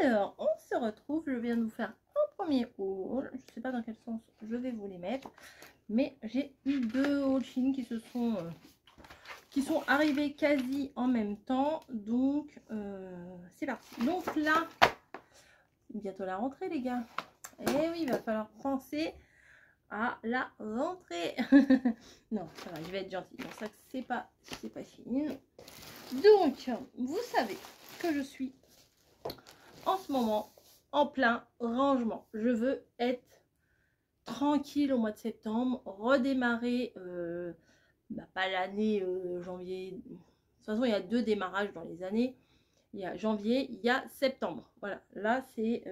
Alors, on se retrouve. Je viens de vous faire un premier haul. Je ne sais pas dans quel sens je vais vous les mettre. Mais j'ai eu 2 hauls Shein qui sont arrivés quasi en même temps. Donc, c'est parti. Donc là, bientôt la rentrée, les gars. Et oui, il va falloir penser à la rentrée. Non, ça va, je vais être gentille. Donc ça, c'est pas Shein. Donc, vous savez que je suis en ce moment en plein rangement. Je veux être tranquille au mois de septembre, redémarrer, pas l'année janvier. De toute façon, il y a 2 démarrages dans les années. Il y a janvier, il y a septembre. Voilà, là, c'est...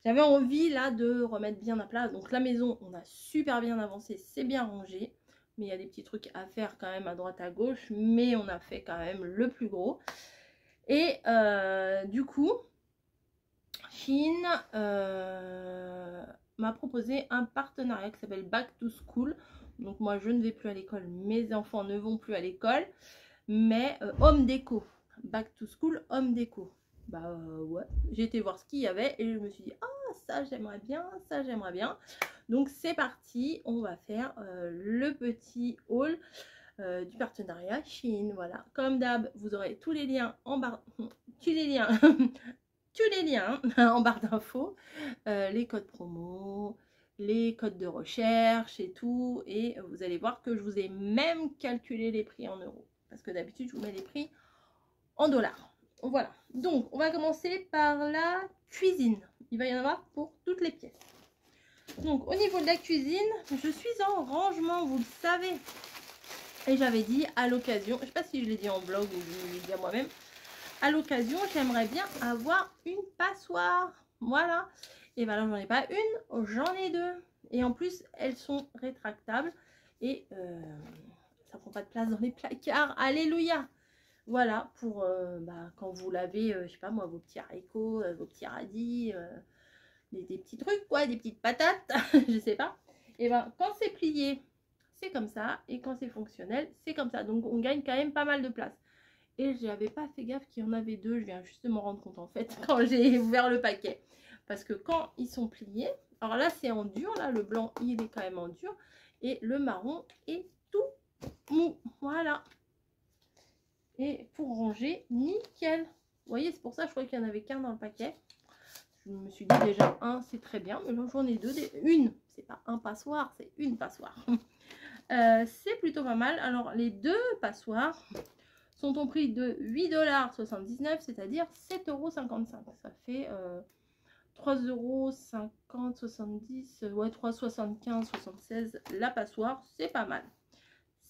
j'avais envie, là, de remettre bien à plat. Donc, la maison, on a super bien avancé, c'est bien rangé. Mais il y a des petits trucs à faire quand même à droite, à gauche. Mais on a fait quand même le plus gros. Et du coup... Shein m'a proposé un partenariat qui s'appelle Back to School. Donc moi je ne vais plus à l'école, mes enfants ne vont plus à l'école, mais home déco, Back to School home déco. Bah ouais, j'ai été voir ce qu'il y avait et je me suis dit ah ça j'aimerais bien, ça j'aimerais bien. Donc c'est parti, on va faire le petit haul du partenariat Shein. Voilà, comme d'hab, vous aurez tous les liens en barre, tous les liens en barre d'infos, les codes promo, les codes de recherche et tout. Et vous allez voir que je vous ai même calculé les prix en euros. Parce que d'habitude, je vous mets les prix en dollars. Voilà. Donc, on va commencer par la cuisine. Il va y en avoir pour toutes les pièces. Donc, au niveau de la cuisine, je suis en rangement, vous le savez. Et j'avais dit à l'occasion, je ne sais pas si je l'ai dit en vlog ou je l'ai dit à moi-même, à l'occasion, j'aimerais bien avoir une passoire. Voilà. Et ben là, j'en ai pas une, j'en ai 2. Et en plus, elles sont rétractables. Et ça prend pas de place dans les placards. Alléluia. Voilà, pour quand vous lavez, je sais pas moi, vos petits haricots, vos petits radis, des petits trucs, quoi, des petites patates, je sais pas. Et ben quand c'est plié, c'est comme ça. Et quand c'est fonctionnel, c'est comme ça. Donc, on gagne quand même pas mal de place. Et je n'avais pas fait gaffe qu'il y en avait 2. Je viens juste de m'en rendre compte en fait quand j'ai ouvert le paquet. Parce que quand ils sont pliés, alors là c'est en dur, là le blanc il est quand même en dur. Et le marron est tout mou. Voilà. Et pour ranger, nickel. Vous voyez, c'est pour ça que je croyais qu'il n'y en avait qu'un dans le paquet. Je me suis dit déjà un c'est très bien. Mais là j'en ai 2. Une, c'est pas un passoire, c'est une passoire. C'est plutôt pas mal. Alors les 2 passoires sont au prix de 8,79 $, c'est-à-dire 7,55 €. Ça fait 3,50 €, 70, ouais, 3,75, 76 la passoire, c'est pas mal.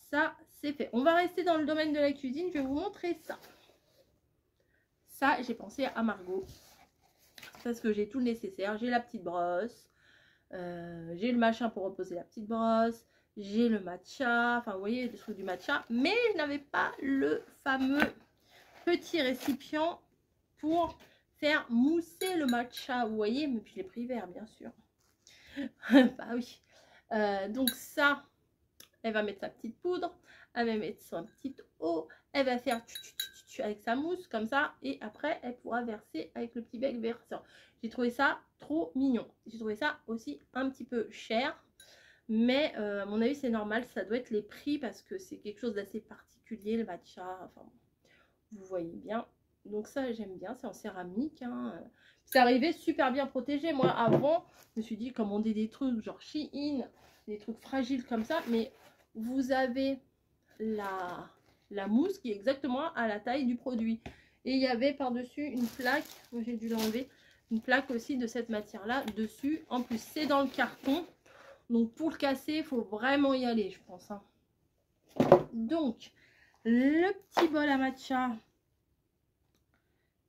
Ça, c'est fait. On va rester dans le domaine de la cuisine, je vais vous montrer ça. Ça, j'ai pensé à Margot, parce que j'ai tout le nécessaire. J'ai la petite brosse, j'ai le machin pour reposer la petite brosse, j'ai le matcha, enfin vous voyez le truc du matcha, mais je n'avais pas le fameux petit récipient pour faire mousser le matcha, vous voyez, mais puis je l'ai pris vert bien sûr. Bah oui. Donc ça, elle va mettre sa petite poudre, elle va mettre sa petite eau, elle va faire avec sa mousse comme ça, et après elle pourra verser avec le petit bec versant. J'ai trouvé ça trop mignon. J'ai trouvé ça aussi un petit peu cher. Mais à mon avis c'est normal, ça doit être les prix parce que c'est quelque chose d'assez particulier le matcha, enfin vous voyez bien. Donc ça j'aime bien, c'est en céramique, hein. C'est arrivé super bien protégé. Moi avant je me suis dit commander des trucs genre Shein, des trucs fragiles comme ça, mais vous avez la mousse qui est exactement à la taille du produit. Et il y avait par dessus une plaque, j'ai dû l'enlever, une plaque aussi de cette matière là dessus. En plus c'est dans le carton. Donc pour le casser, il faut vraiment y aller, je pense. Hein. Donc, le petit bol à matcha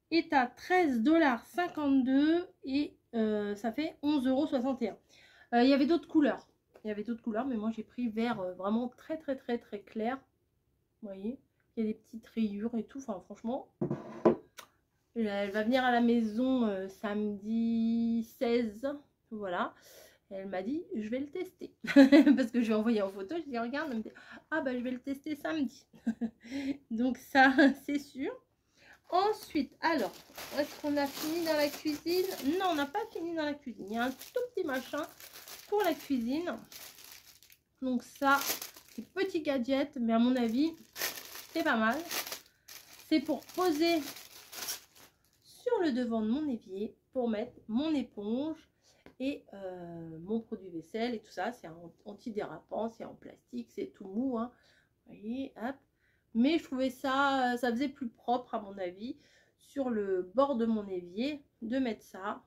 est à 13,52 $, et ça fait 11,61 €. Il y avait d'autres couleurs. Il y avait d'autres couleurs, mais moi j'ai pris vert vraiment très clair. Vous voyez, il y a des petites rayures et tout. Enfin, franchement, elle va venir à la maison samedi 16. Voilà. Elle m'a dit, je vais le tester. Parce que je lui ai envoyé en photo. Je lui ai dit, regarde. Elle me dit, ah bah je vais le tester samedi. Donc ça, c'est sûr. Ensuite, alors, est-ce qu'on a fini dans la cuisine? Non, on n'a pas fini dans la cuisine. Il y a un tout petit machin pour la cuisine. Donc ça, c'est petit gadget, mais à mon avis, c'est pas mal. C'est pour poser sur le devant de mon évier, pour mettre mon éponge et mon produit vaisselle et tout ça. C'est antidérapant, c'est en plastique, c'est tout mou, hein. Vous voyez, hop. Mais je trouvais ça, ça faisait plus propre à mon avis, sur le bord de mon évier, de mettre ça.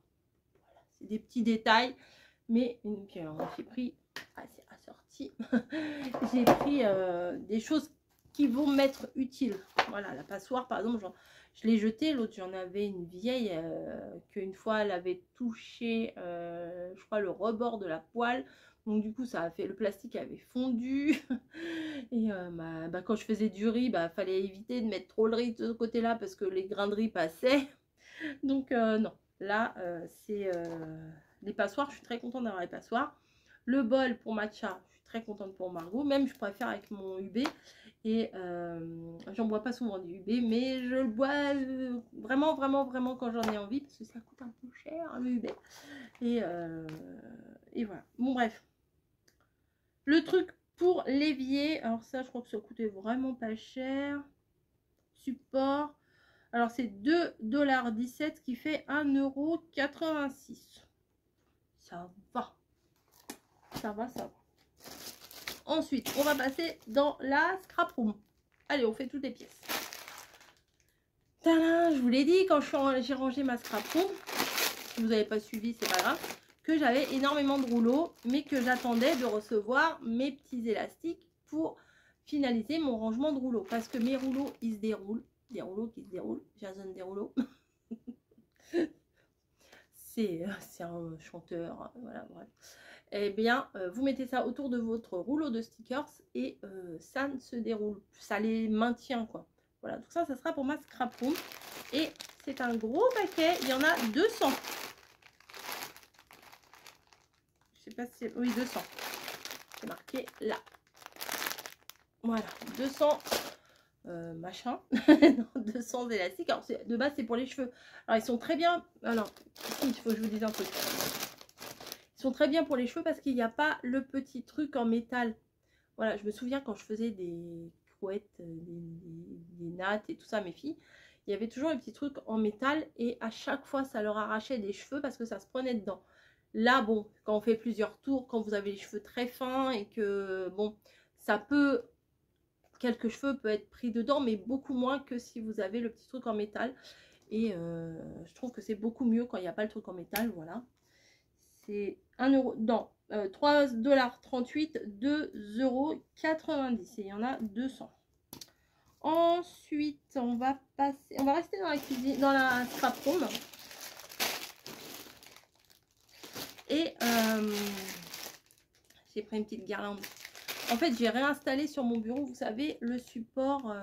Voilà, c'est des petits détails, mais j'ai pris, c'est assorti, j'ai pris des choses qui vont m'être utiles. Voilà, la passoire par exemple, je l'ai jetée, l'autre j'en avais une vieille qu'une fois elle avait touché, je crois, le rebord de la poêle. Donc du coup ça a fait, le plastique avait fondu. Et quand je faisais du riz, fallait éviter de mettre trop le riz de ce côté là parce que les grains de riz passaient. Donc non, là c'est les passoires, je suis très contente d'avoir les passoires. Le bol pour matcha, je suis très contente pour Margot, même je préfère avec mon UB. Et j'en bois pas souvent du UB, mais je le bois vraiment quand j'en ai envie, parce que ça coûte un peu cher le UB. Et voilà, bon bref. Le truc pour l'évier, alors ça je crois que ça coûtait vraiment pas cher. Support, alors c'est 2,17 $, qui fait 1,86 €. Ça va. Ça va. Ensuite, on va passer dans la scrap room. Allez, on fait toutes les pièces. Tadam, je vous l'ai dit, quand j'ai rangé ma scrap room, si vous n'avez pas suivi, c'est pas grave, que j'avais énormément de rouleaux, mais que j'attendais de recevoir mes petits élastiques pour finaliser mon rangement de rouleaux. Parce que mes rouleaux, ils se déroulent. Des rouleaux qui se déroulent. Jason Derulo. C'est un chanteur. Voilà, bref. Eh bien, vous mettez ça autour de votre rouleau de stickers et ça ne se déroule. Ça les maintient, quoi. Voilà, donc ça sera pour ma scrap room. Et c'est un gros paquet. Il y en a 200. Je sais pas si c'est... Oui, 200. C'est marqué là. Voilà, 200 machin. 200 élastiques. Alors, de base, c'est pour les cheveux. Alors, ils sont très bien... Alors, il faut que je vous dise un truc. Ils sont très bien pour les cheveux parce qu'il n'y a pas le petit truc en métal. Voilà, je me souviens quand je faisais des couettes, des nattes et tout ça, mes filles, il y avait toujours un petit truc en métal et à chaque fois, ça leur arrachait des cheveux parce que ça se prenait dedans. Là, bon, quand on fait plusieurs tours, quand vous avez les cheveux très fins et que, bon, ça peut... Quelques cheveux peuvent être pris dedans, mais beaucoup moins que si vous avez le petit truc en métal. Et je trouve que c'est beaucoup mieux quand il n'y a pas le truc en métal, voilà. C'est 1 €, non, 3,38 $, 2,90 €. Et il y en a 200. Ensuite, on va rester dans la cuisine, dans la scrap room. Et j'ai pris une petite guirlande. En fait, j'ai réinstallé sur mon bureau, vous savez, le support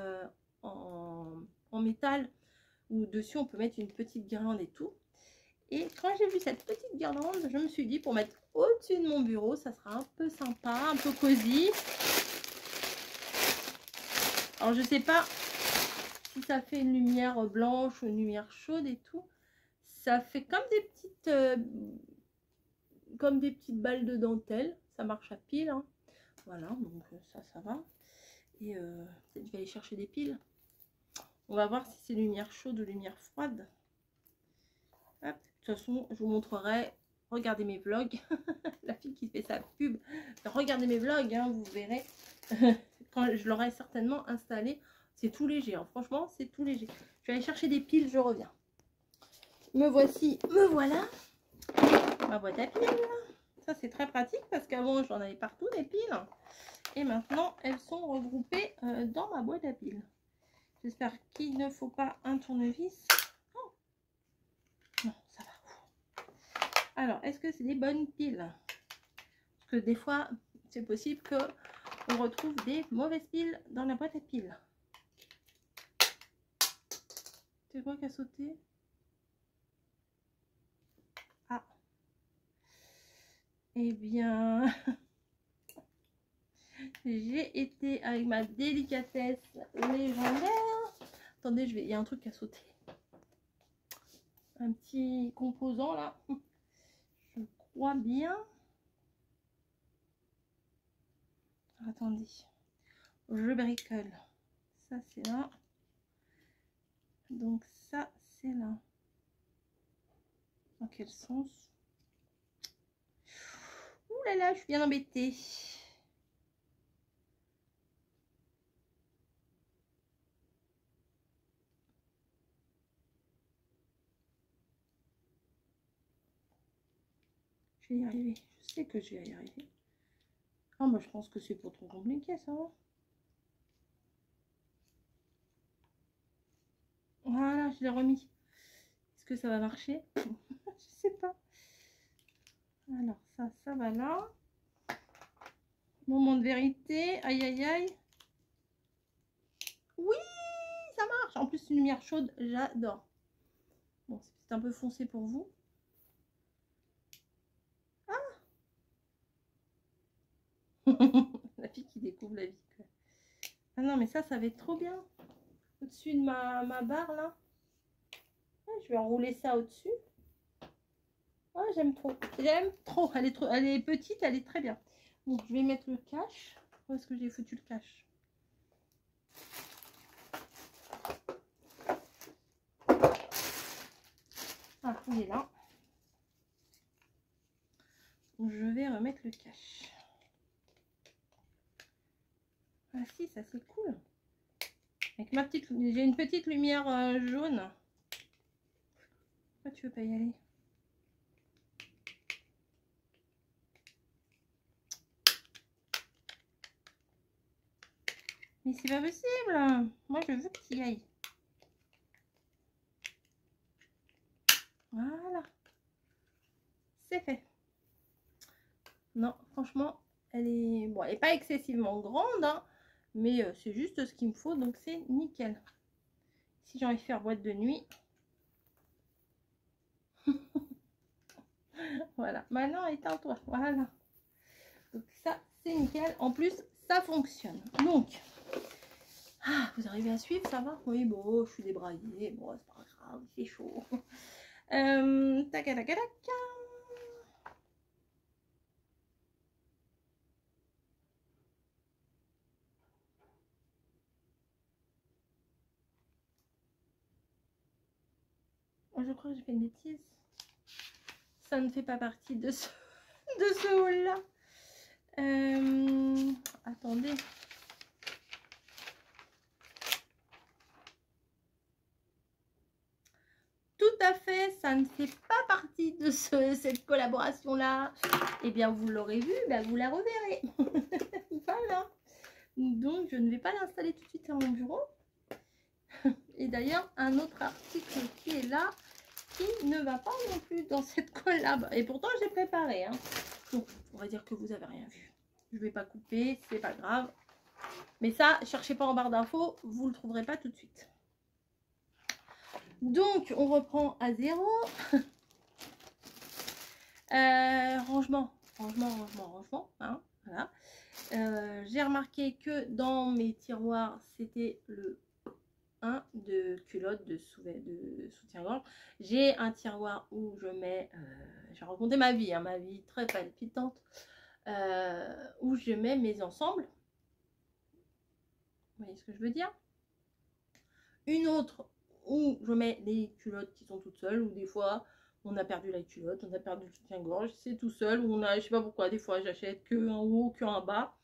en métal où dessus on peut mettre une petite guirlande et tout. Et quand j'ai vu cette petite guirlande, je me suis dit pour mettre au-dessus de mon bureau, ça sera un peu sympa, un peu cosy. Alors je sais pas si ça fait une lumière blanche ou une lumière chaude et tout. Ça fait comme des petites balles de dentelle. Ça marche à pile, hein. Voilà, donc ça va. Et peut-être je vais aller chercher des piles. On va voir si c'est lumière chaude ou lumière froide. Hop. De toute façon, je vous montrerai. Regardez mes vlogs. La fille qui fait sa pub. Regardez mes vlogs, hein, vous verrez. Quand je l'aurai certainement installé. C'est tout léger, hein. Franchement, c'est tout léger. Je vais aller chercher des piles, je reviens. Me voici, me voilà. Ma boîte à piles. Ça, c'est très pratique parce qu'avant, j'en avais partout des piles. Et maintenant, elles sont regroupées dans ma boîte à piles. J'espère qu'il ne faut pas un tournevis. Oh. Non, ça va. Alors, est-ce que c'est des bonnes piles? Parce que des fois, c'est possible qu'on retrouve des mauvaises piles dans la boîte à piles. C'est quoi qui a sauté? Ah. Eh bien... J'ai été avec ma délicatesse légendaire Attendez, il y a un truc à sauter. Un petit composant là. Je crois bien. Attendez. Je bricole. Ça, c'est là. Donc, ça, c'est là. Dans quel sens? Ouh là là, je suis bien embêtée. Je vais y arriver. Je sais que je vais y arriver. Ah, moi, je pense que c'est pas trop compliqué, ça va. Voilà, je l'ai remis. Est-ce que ça va marcher? Je sais pas. Alors, ça va là. Moment de vérité. Aïe, aïe, aïe. Oui, ça marche. En plus, une lumière chaude, j'adore. Bon, c'est peut-être un peu foncé pour vous. Ah. La fille qui découvre la vie, quoi. Ah non, mais ça va être trop bien. Au-dessus de ma barre, là. Je vais enrouler ça au-dessus. Ah, j'aime trop. J'aime trop. Elle est petite, elle est très bien. Donc, je vais mettre le cache. Où est-ce que j'ai foutu le cache? Ah, il est là. Donc, je vais remettre le cache. Ah si, ça c'est cool. Avec ma petite... J'ai une petite lumière jaune. Pourquoi tu veux pas y aller? Mais c'est pas possible. Moi, je veux que tu y ailles. Voilà. C'est fait. Non, franchement, elle est... Bon, elle n'est pas excessivement grande, hein, mais c'est juste ce qu'il me faut, donc c'est nickel. Si j'ai envie de faire boîte de nuit. Voilà. Maintenant, éteins-toi. Voilà. Donc ça, c'est nickel. En plus, ça fonctionne. Donc... Ah, vous arrivez à suivre, ça va? Oui, bon, je suis débraillée. Bon, c'est pas grave, c'est chaud. Tac, tac, tac, tac. Je crois que j'ai fait une bêtise. Ça ne fait pas partie de ce, de ce haul-là. Attendez. Tout à fait, ça ne fait pas partie de cette collaboration-là. Eh bien, vous l'aurez vu, ben, vous la reverrez. Voilà. Donc, je ne vais pas l'installer tout de suite à mon bureau. Et d'ailleurs, un autre article qui est là, qui ne va pas non plus dans cette collab. Et pourtant, j'ai préparé. Hein. Donc, on va dire que vous n'avez rien vu. Je ne vais pas couper, c'est pas grave. Mais ça, cherchez pas en barre d'infos, vous le trouverez pas tout de suite. Donc, on reprend à zéro. Rangement. Hein, voilà. J'ai remarqué que dans mes tiroirs, c'était le 1 de culottes de soutien-gorge. J'ai un tiroir où je mets, je vais raconter ma vie, hein, ma vie très palpitante, où je mets mes ensembles. Vous voyez ce que je veux dire? Une autre où je mets les culottes qui sont toutes seules, ou des fois on a perdu la culotte, on a perdu le soutien-gorge, c'est tout seul, ou on a, je sais pas pourquoi, des fois j'achète que un haut, que un bas.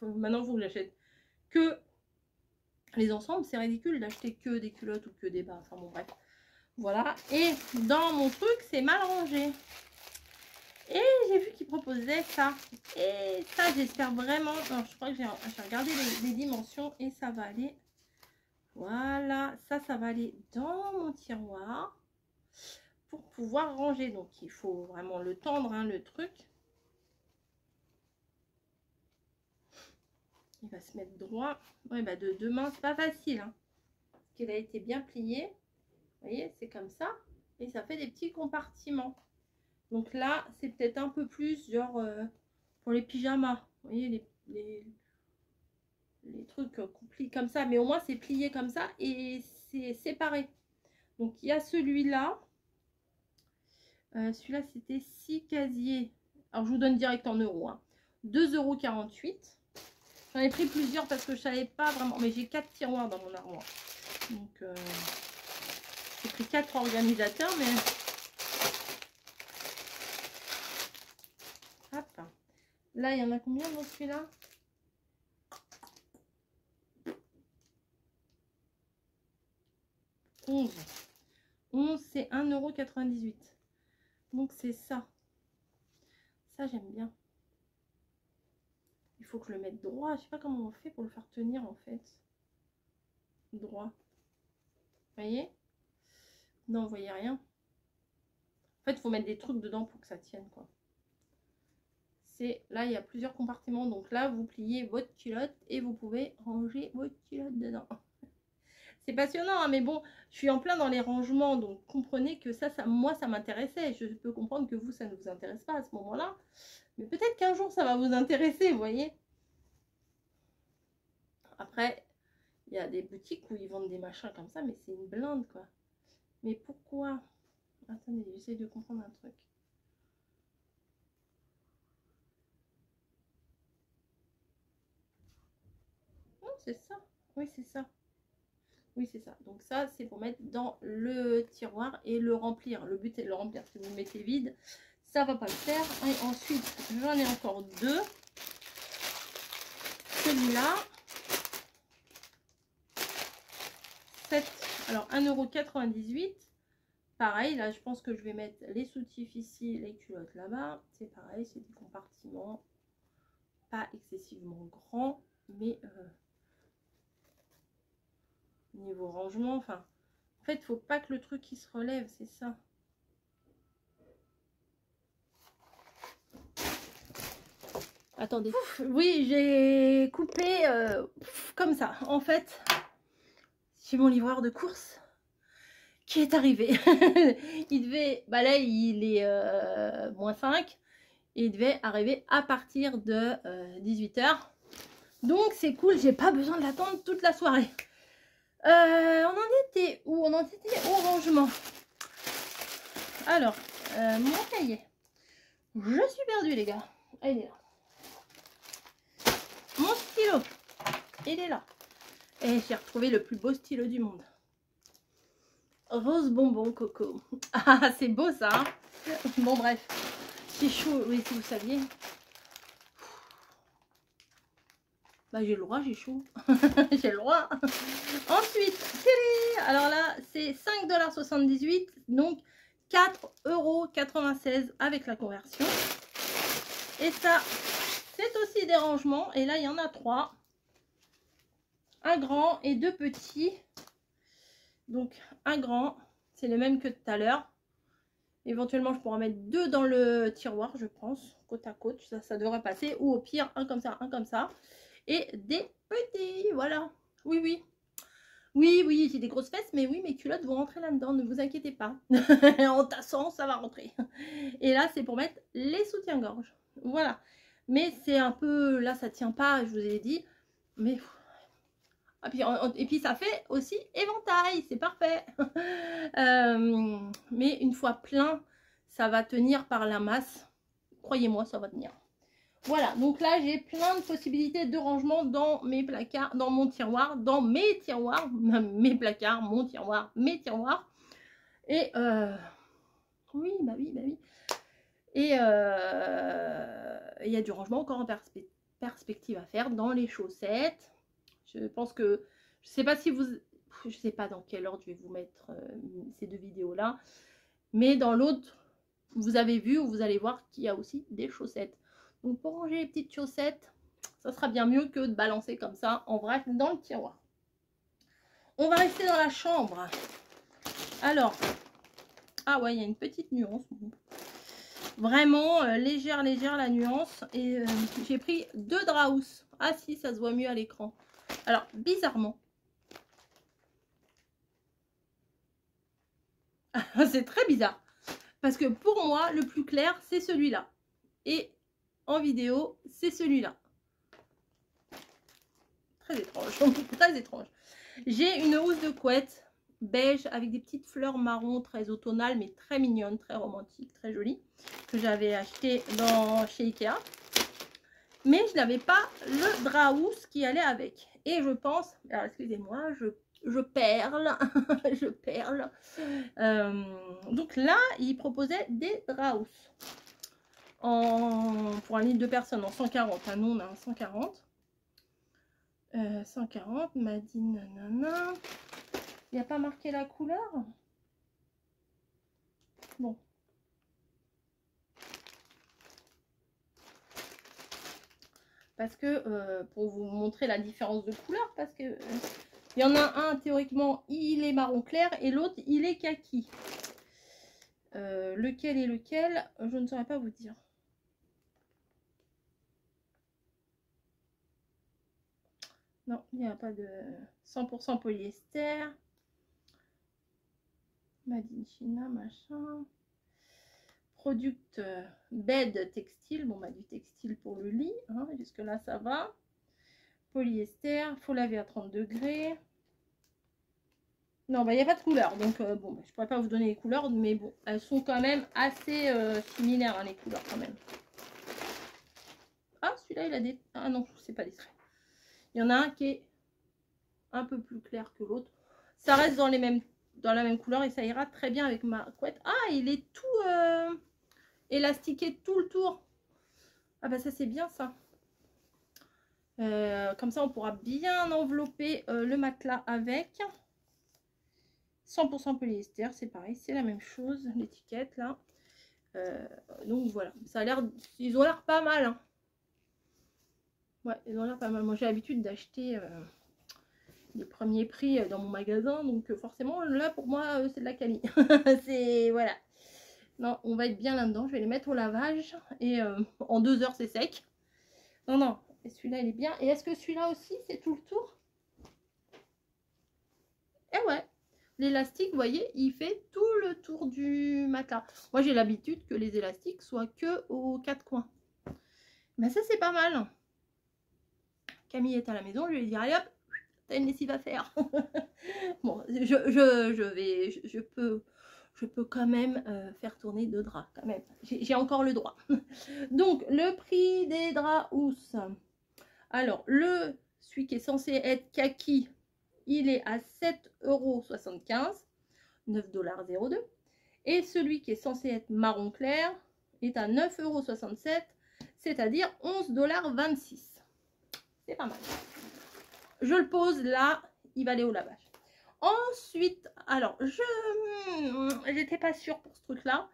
Maintenant il faut que j'achète que les ensembles, c'est ridicule d'acheter que des culottes ou que des bas, enfin bon bref. Voilà, et dans mon truc, c'est mal rangé. Et j'ai vu qu'ils proposaient ça. Et ça, j'espère vraiment... Non, je crois que j'ai regardé les dimensions et ça va aller... Voilà, ça va aller dans mon tiroir pour pouvoir ranger. Donc, il faut vraiment le tendre, hein, le truc. Il va se mettre droit. Ouais, bah de deux mains, c'est pas facile. Hein, parce qu'il a été bien plié. Vous voyez, c'est comme ça. Et ça fait des petits compartiments. Donc là, c'est peut-être un peu plus genre pour les pyjamas. Vous voyez, les trucs pliés comme ça. Mais au moins, c'est plié comme ça. Et c'est séparé. Donc il y a celui-là. Celui-là, c'était 6 casiers. Alors, je vous donne direct en euros. Hein. 2,48 €. J'en ai pris plusieurs parce que je savais pas vraiment. Mais j'ai 4 tiroirs dans mon armoire. Donc, j'ai pris 4 organisateurs. Mais hop. Là, il y en a combien dans celui-là? 11. 11, c'est 1,98 €. Donc, c'est ça. Ça, j'aime bien. Il faut que je le mette droit. Je sais pas comment on fait pour le faire tenir, en fait. Droit. Vous voyez? Non, vous voyez rien. En fait, il faut mettre des trucs dedans pour que ça tienne, quoi. C'est là, il y a plusieurs compartiments. Donc là, vous pliez votre culotte et vous pouvez ranger votre culotte dedans. C'est passionnant, hein, mais bon, je suis en plein dans les rangements, donc comprenez que ça moi, ça m'intéressait. Je peux comprendre que vous, ça ne vous intéresse pas à ce moment-là. Mais peut-être qu'un jour, ça va vous intéresser, vous voyez. Après, il y a des boutiques où ils vendent des machins comme ça, mais c'est une blinde, quoi. Mais pourquoi? Attendez, j'essaie de comprendre un truc. Non, c'est ça. Oui, c'est ça. Oui, c'est ça. Donc ça, c'est pour mettre dans le tiroir et le remplir. Le but, c'est de le remplir. Si vous le mettez vide, ça va pas le faire. Et ensuite, j'en ai encore deux. Celui-là. 7. Alors, 1,98 €. Pareil, là, je pense que je vais mettre les soutifs ici, les culottes là-bas. C'est pareil, c'est des compartiments pas excessivement grands, mais... niveau rangement, enfin, en fait, il faut pas que le truc qui se relève, c'est ça. Attendez. Oui, j'ai coupé comme ça. En fait, j'ai mon livreur de course qui est arrivé. Il devait, bah là, il est -5. Et il devait arriver à partir de 18 h. Donc, c'est cool, j'ai pas besoin de l'attendre toute la soirée. On en était où? On en était au rangement. Alors, mon cahier. Je suis perdue, les gars. Ah, il est là. Mon stylo. Il est là. Et j'ai retrouvé le plus beau stylo du monde. Rose bonbon coco. Ah, c'est beau ça. Hein, bon, bref. C'est chaud, oui, si vous saviez. Bah, j'ai le droit, j'ai chaud. J'ai le droit. Ensuite, alors là, c'est 5,78 $. Donc, 4,96 € avec la conversion. Et ça, c'est aussi des rangements. Et là, il y en a 3. Un grand et 2 petits. Donc, un grand, c'est le même que tout à l'heure. Éventuellement, je pourrais en mettre 2 dans le tiroir, je pense, côte à côte. Ça devrait passer. Ou au pire, un comme ça, un comme ça. Et des petits, voilà. Oui, oui. Oui, oui, j'ai des grosses fesses, mais oui, mes culottes vont rentrer là-dedans, ne vous inquiétez pas. En tassant, ça va rentrer. Et là, c'est pour mettre les soutiens-gorge. Voilà. Mais c'est un peu... Là, ça tient pas, je vous ai dit. Mais... Et puis, ça fait aussi éventail, c'est parfait. Mais une fois plein, ça va tenir par la masse. Croyez-moi, ça va tenir. Voilà, donc là, j'ai plein de possibilités de rangement dans mes placards, dans mon tiroir, dans mes tiroirs, mes placards, mon tiroir, mes tiroirs. Et, oui, bah oui, bah oui. Et il y a du rangement encore en perspective à faire dans les chaussettes. Je pense que, je sais pas si vous, je sais pas dans quel ordre je vais vous mettre ces deux vidéos-là. Mais dans l'autre, vous avez vu ou vous allez voir qu'il y a aussi des chaussettes. Donc pour ranger les petites chaussettes, ça sera bien mieux que de balancer comme ça en vrac dans le tiroir. On va rester dans la chambre. Alors, ah ouais, il y a une petite nuance. Vraiment légère la nuance. Et j'ai pris 2 draps. Ah si, ça se voit mieux à l'écran. Alors, bizarrement. C'est très bizarre. Parce que pour moi, le plus clair, c'est celui-là. Et en vidéo, c'est celui-là. Très étrange, très étrange. J'ai une housse de couette beige avec des petites fleurs marron très automnales, mais très mignonnes, très romantiques, très jolies, que j'avais acheté chez Ikea. Mais je n'avais pas le draus qui allait avec. Et je pense, alors excusez-moi, je perle, je perle. Donc là, il proposait des draus pour un lit de personnes en 140. Ah, nous, on a un 140. 140, Madine, nanana. Il n'y a pas marqué la couleur. Bon. Parce que, pour vous montrer la différence de couleur, parce que il y en a un, théoriquement, il est marron clair et l'autre, il est kaki. Lequel est lequel, je ne saurais pas vous dire. Non, il n'y a pas de 100% polyester. Made in China, machin. Product bed textile. Bon, bah, du textile pour le lit. Hein, jusque là, ça va. Polyester. Faut laver à 30 degrés. Non, bah, il n'y a pas de couleur. Donc, bon, bah, je ne pourrais pas vous donner les couleurs. Mais bon, elles sont quand même assez similaires, hein, les couleurs, quand même. Ah, celui-là, il a des... Ah non, c'est pas des traits. Il y en a un qui est un peu plus clair que l'autre. Ça reste dans la même couleur et ça ira très bien avec ma couette. Ah, il est tout élastiqué tout le tour. Ah bah ça, c'est bien ça. Comme ça, on pourra bien envelopper le matelas avec. 100% polyester, c'est pareil, c'est la même chose, l'étiquette là. Donc voilà, ça a l'air, ils ont l'air pas mal. Hein. Ouais, ils ont l'air pas mal. Moi, j'ai l'habitude d'acheter les premiers prix dans mon magasin, donc forcément, là, pour moi, c'est de la quali. C'est, voilà. Non, on va être bien là-dedans. Je vais les mettre au lavage et en 2 heures, c'est sec. Non, non, celui-là, il est bien. Et est-ce que celui-là aussi, c'est tout le tour? Eh ouais, l'élastique, vous voyez, il fait tout le tour du matelas. Moi, j'ai l'habitude que les élastiques soient que aux 4 coins. Mais ça, c'est pas mal. Camille est à la maison, je vais lui dire, allez hop, t'as une lessive à faire. Bon, je peux quand même faire tourner 2 draps, quand même. J'ai encore le droit. Donc, le prix des draps housse. Alors, celui qui est censé être kaki, il est à 7,75 €, 9,02 $. Et celui qui est censé être marron clair est à 9,67 €, c'est-à-dire 11,26 $. C'est pas mal. Je le pose là, il va aller au lavage. Ensuite, alors, j'étais pas sûre pour ce truc-là.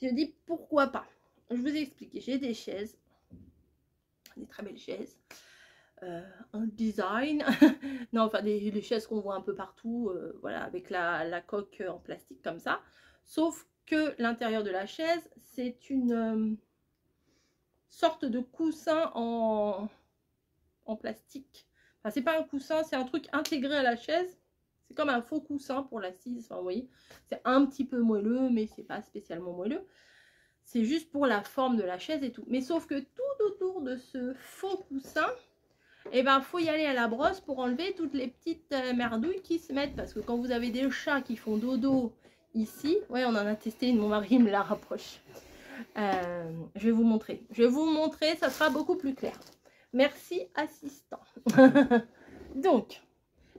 Je dis pourquoi pas. Je vous ai expliqué, j'ai des chaises, des très belles chaises. Un design, non, enfin des chaises qu'on voit un peu partout, voilà, avec la coque en plastique comme ça. Sauf que l'intérieur de la chaise, c'est une sorte de coussin en plastique. Enfin, c'est pas un coussin, c'est un truc intégré à la chaise. C'est comme un faux coussin pour l'assise. Enfin, vous voyez, c'est un petit peu moelleux, mais c'est pas spécialement moelleux. C'est juste pour la forme de la chaise et tout. Mais sauf que tout autour de ce faux coussin, et ben, faut y aller à la brosse pour enlever toutes les petites merdouilles qui se mettent. Parce que quand vous avez des chats qui font dodo ici, ouais, on en a testé une, mon mari me la rapproche. Je vais vous montrer. Je vais vous montrer, ça sera beaucoup plus clair. Merci, assistant. Donc,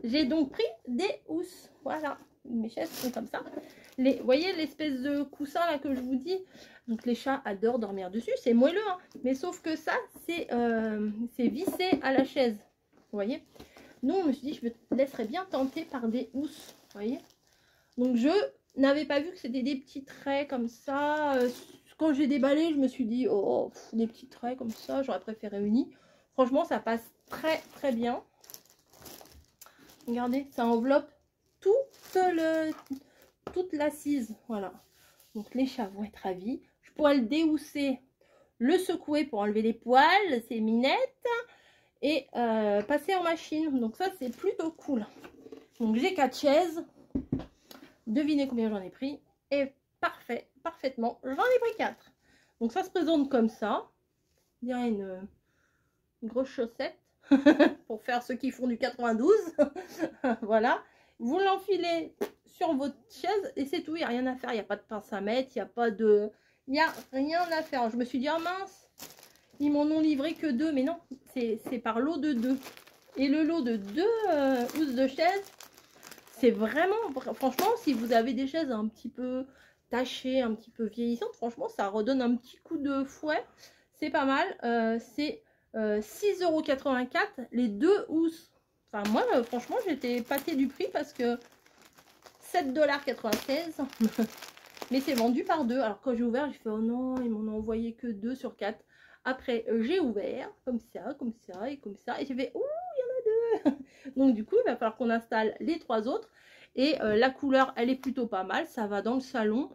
j'ai donc pris des housses. Voilà, mes chaises sont comme ça. Vous voyez l'espèce de coussin là que je vous dis. Donc, les chats adorent dormir dessus. C'est moelleux, hein. Mais sauf que ça, c'est vissé à la chaise. Vous voyez. Nous, on me suis dit, je me laisserais bien tenter par des housses. Vous voyez. Donc, je n'avais pas vu que c'était des petits traits comme ça. Quand j'ai déballé, je me suis dit, oh, des petits traits comme ça, j'aurais préféré unis. Franchement, ça passe très très bien. Regardez, ça enveloppe toute l'assise. Voilà. Donc les chats vont être ravis. Je pourrais le déhousser, le secouer pour enlever les poils, ses minettes et passer en machine. Donc ça, c'est plutôt cool. Donc j'ai 4 chaises. Devinez combien j'en ai pris. Et parfait, parfaitement, j'en ai pris 4. Donc ça se présente comme ça. Il y a une grosse chaussette pour faire ceux qui font du 92. Voilà. vous l'enfilez sur votre chaise et c'est tout, il n'y a rien à faire, il n'y a pas de pince à mettre, il n'y a pas de... Il n'y a rien à faire. Je me suis dit, oh mince, ils m'en ont livré que 2, mais non, c'est par lot de 2. Et le lot de 2 housses de chaise, c'est vraiment, franchement, si vous avez des chaises un petit peu tachées, un petit peu vieillissantes, franchement, ça redonne un petit coup de fouet. C'est pas mal. C'est 6,84 € les 2 housses. Enfin, moi, franchement, j'étais pâtée du prix parce que 7,96 $. Mais c'est vendu par 2. Alors, quand j'ai ouvert, j'ai fait, oh non, ils m'en ont envoyé que 2 sur 4. Après, j'ai ouvert, comme ça, et comme ça. Et j'ai fait, ouh, il y en a 2. Donc, du coup, il va falloir qu'on installe les 3 autres. Et la couleur, elle est plutôt pas mal. Ça va dans le salon.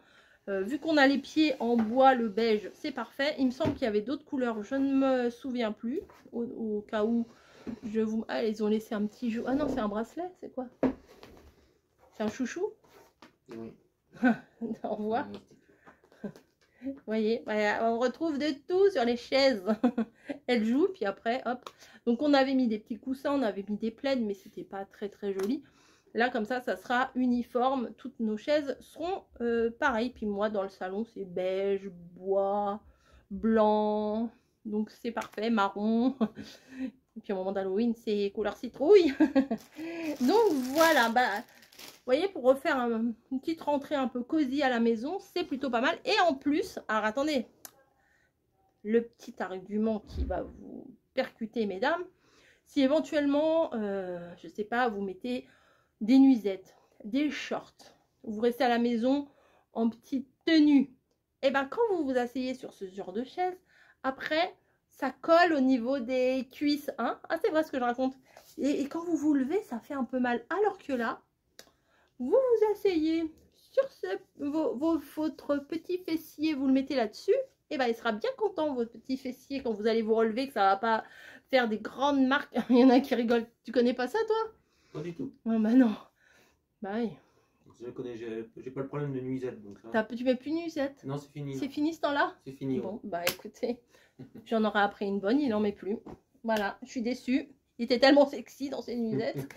Vu qu'on a les pieds en bois, le beige, c'est parfait. Il me semble qu'il y avait d'autres couleurs. Je ne me souviens plus. Au cas où je vous... Ah, ils ont laissé un petit jeu. Ah non, c'est un bracelet. C'est quoi? C'est un chouchou? Oui. Au revoir. Vous voyez, voilà, on retrouve de tout sur les chaises. Elle joue, puis après, hop. Donc, on avait mis des petits coussins, on avait mis des plaids, mais c'était pas très, très joli. Là, comme ça sera uniforme. Toutes nos chaises seront pareilles. Puis moi, dans le salon, c'est beige, bois, blanc. Donc, c'est parfait, marron. Et puis, au moment d'Halloween, c'est couleur citrouille. Donc, voilà, bah... Vous voyez, pour refaire une petite rentrée un peu cosy à la maison, c'est plutôt pas mal. Et en plus, alors attendez, le petit argument qui va vous percuter, mesdames, si éventuellement, je sais pas, vous mettez des nuisettes, des shorts, vous restez à la maison en petite tenue, et bien quand vous vous asseyez sur ce genre de chaise, après, ça colle au niveau des cuisses, hein. Ah, c'est vrai ce que je raconte. Et quand vous vous levez, ça fait un peu mal. Alors que là, vous vous asseyez sur votre petit fessier, vous le mettez là-dessus, et ben il sera bien content, votre petit fessier, quand vous allez vous relever, que ça va pas faire des grandes marques. Il y en a qui rigolent. Tu connais pas ça, toi? Pas du tout. Oh, bah non. Bah oui. Je connais, j'ai pas le problème de nuisette. Donc ça... Tu mets plus nuisette? Non, c'est fini. C'est fini ce temps-là? C'est fini. Bon, bah écoutez, j'en aurai après une bonne, il en met plus. Voilà, je suis déçue. Il était tellement sexy dans ses nuisettes.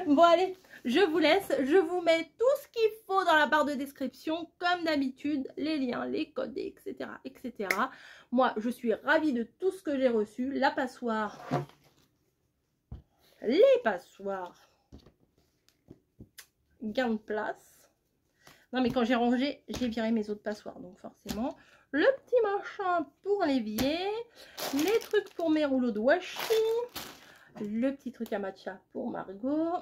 Bon, allez, je vous laisse. Je vous mets tout ce qu'il faut dans la barre de description, comme d'habitude, les liens, les codes, etc., etc. Moi, je suis ravie de tout ce que j'ai reçu. La passoire, les passoires, gain de place. Non, mais quand j'ai rangé, j'ai viré mes autres passoires, donc forcément... Le petit machin pour l'évier, les trucs pour mes rouleaux de washi, le petit truc à matcha pour Margot.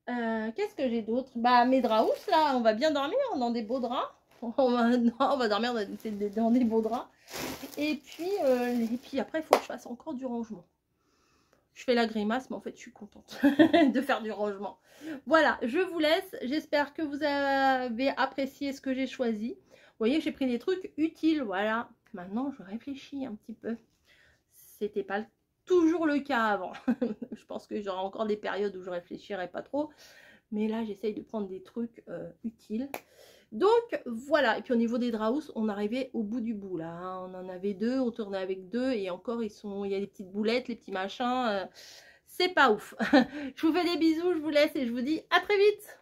Qu'est-ce que j'ai d'autre? Bah, mes draps là, on va bien dormir dans des beaux draps. On va dormir dans des beaux draps. Et puis après, il faut que je fasse encore du rangement. Je fais la grimace, mais en fait, je suis contente de faire du rangement. Voilà, je vous laisse. J'espère que vous avez apprécié ce que j'ai choisi. Vous voyez, j'ai pris des trucs utiles, voilà. Maintenant, je réfléchis un petit peu. C'était pas toujours le cas avant. Je pense que j'aurai encore des périodes où je réfléchirai pas trop. Mais là, j'essaye de prendre des trucs utiles. Donc, voilà. Et puis, au niveau des draps, on arrivait au bout du bout, là. Hein. On en avait 2, on tournait avec 2. Et encore, il y a des petites boulettes, les petits machins. C'est pas ouf. Je vous fais des bisous, je vous laisse et je vous dis à très vite.